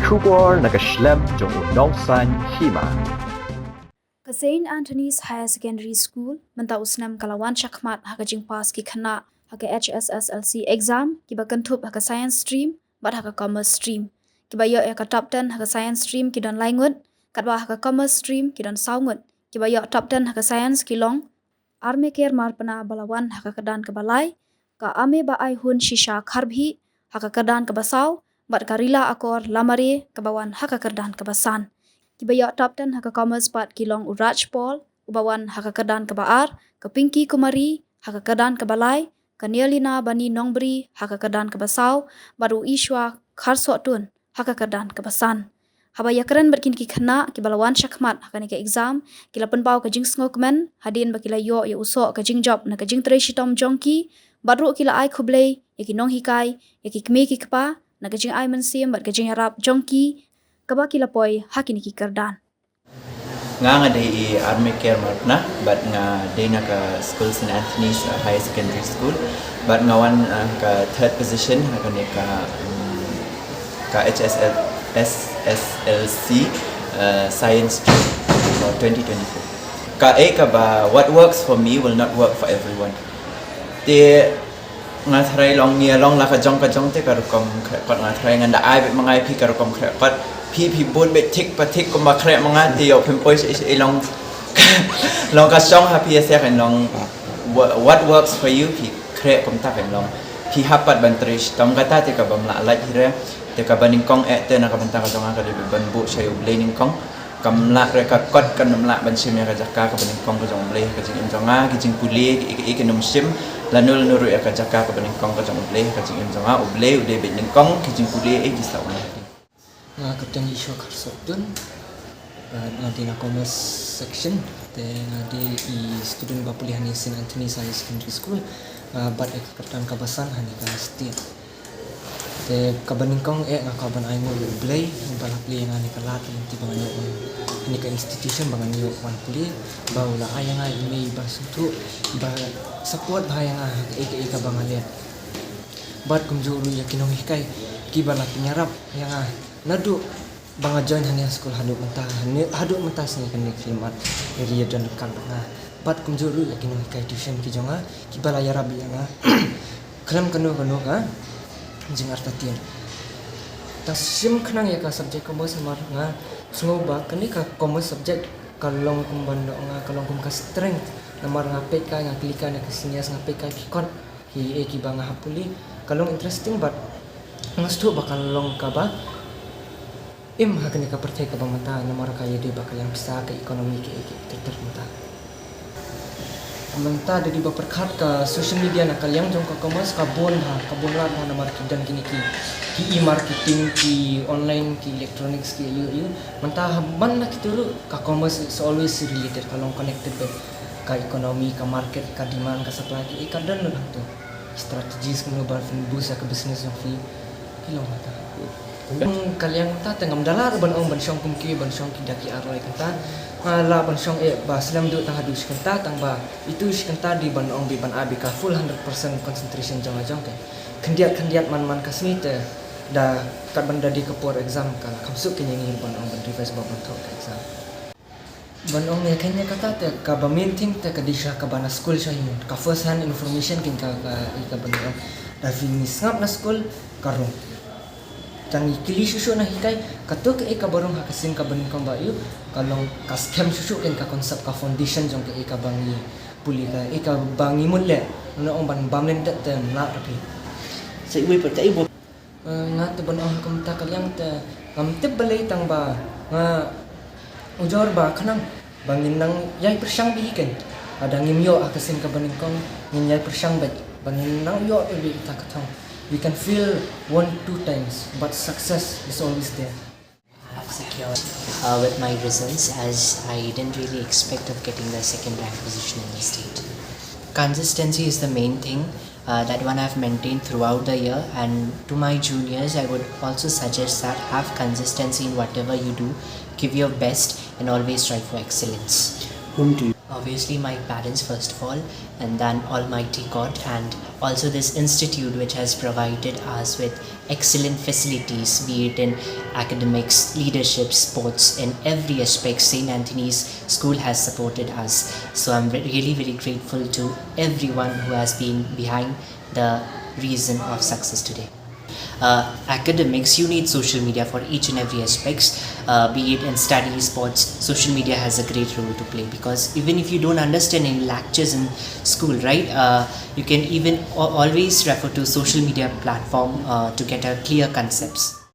Shubor nakaslem jong Nongsan Hima. Ka St. Anthony's Higher Secondary School menta usnam kalawan chakmat haka jing pass ki khana haka HSSLC exam ki bakan thup haka science stream bat haka commerce stream ki bayo haka top 10 haka science stream ki don language katwa haka commerce stream ki don saungut ki bayo top 10 haka science ki long arme ker marpana balawan haka kadan ke balai ka ame ba ai hun shisha kharbhi haka kadan ke basaw bat karila akor lamare ke bawan haka kadan ke basan Kibaya top 10 haka commerce part kilong Uraj Paul, ubawan haka kadan ke Baar, ke Pinky Kumari, haka kadan ke Balai, ke Nialina Bani Nongbri, haka kadan ke Basau, baru Ishwa Kharsotun, haka kadan ke Basan. Habaya keren berkin ki khana ki balawan syakmat haka ni ke exam, kila penpau ke jing ngokmen, hadin bakila yo ya usok ke jing job na ke jing treshi tom jongki, baru kila ai kublei, ya ki nong hikai, ya ki kmi ki kpa, na ke jing ai mensim bat ke jing harap jongki, kaba kila poi hakini ki kerdan. Nga day I army care marpna, but nga day na ka school St. Anthony's Higher Secondary School, but nga wan ka third position haka ni ka HSSLC science stream for 2024. Ka ba what works for me will not work for everyone. Te nga try long niya long la ka jong te karukom kot nga try nga da ai mga ip karukom kotพี่บุญเบ็ดทิกปะทิกก็มาแคร์มังงานเดียวเพิ่มไปลองลองกระช่องฮะพี่เสียกันลอง what works for you พี่แคร์ก็ตักกันลองพี่ฮับปัดบันทริชตอมกระตาที่กับบำละลัดที่เรื่องแต่กับบันนิงกองเอเตอร์นะกับบันตากระจงกันเลยบันบุใช้อุบเลยนิงกองกำละเรกับกดกันนำละบันชิมยากระจักกากับบันนิงกองกระจงเลยกระจิงอิมจงกิจิงกุลีอีกนมชิมแล้วนู่นนู่นเรกับจักกากับบันนิงกองกระจงอุบเลยกระจิงอิมจงอุบเลยอุเดบินิงกองกิจิงกุลีกิสาวนะnga katang isyo karsotun nga di na commerce section te nga di I student bapulihan ni St. Anthony's Higher Secondary School bat ek katang kabasan hani ka stia te kabaningkong nga kaban ay mo blay balapli nga ni kalat ti banganyo ni ka institution banganyo wan puli baula ay nga may basutu ba support bahaya nga ika bangalia bat kumjuru yakinong hikay kibala pinyarap yang nadu banga join hanya school hadu mentah sini kan filmat area dan dekat na bat kumjuru yakin kai tuition ki jonga ki bala ya rabi nga kalam kanu ka jingar tatian tas sim khnang ya ka subject commerce mar nga sungo ba kani ka commerce subject kalong kumbando nga kalong kum ka strength namar nga peka nga klika na kasinias nga peka ki kon ki ki banga hapuli kalong interesting but ngastu bakal long ka ba im hakani ka percaya ka bang mata namar kaya di bakal yang bisa ke ekonomi ke mata manta di ba perkat ka social media na kalyang jong ka commerce ka bon la namar kidan kini ki marketing ki online ki electronics ki you manta ban na kituru ka commerce is always related kalong connected ka ekonomi ka market ka demand ka supply ki kadan na to strategies kung ba boost ka business ng fee kilong mata kalian ta tengam dalar ban syong kumki ban syong kidaki aroy kanta la ban syong ba slam du tang hadus kanta tang ba itu kanta di ban bi ban abi ka full 100% concentration jong ke kendiat man kasmite da kat banda di kepor exam ka kamsuk kinyi ban revise ba ban exam ban ya kanya kata te ka ba main thing te ka disha ka bana school sha ka first hand information kin ka ban da finis ngap na school karong tangi kili susu na hikai katuk ka barong hakasin ka ban kang bayu kalong ka scam susu ken ka concept ka foundation jong ka bangi puli ka bangi mulle no ong ban bamlen dat na rapi sai we percaya bo nga te ban kam ta kalyang te kam te balay tang ba nga ujor ba kanang bangin nang yai persyang bihiken ada ngimyo hakasin ka baning kang yai persyang ba bangin nang yo bi ta katang we can fail 1-2 times, but success is always there. I'm secure with my results as I didn't really expect of getting the second rank position in the state. Consistency is the main thing that one I've maintained throughout the year, and to my juniors I would also suggest that have consistency in whatever you do, give your best and always strive for excellence. Whom do you? obviously my parents first of all, and then Almighty God, and also this institute which has provided us with excellent facilities, be it in academics, leadership, sports, in every aspect. St. Anthony's School has supported us. So I'm really very grateful to everyone who has been behind the reason of success today. Academics, you need social media for each and every aspects, be it in study, sports. Social media has a great role to play, because even if you don't understand any lectures in school, right, you can even always refer to social media platform to get a clear concepts.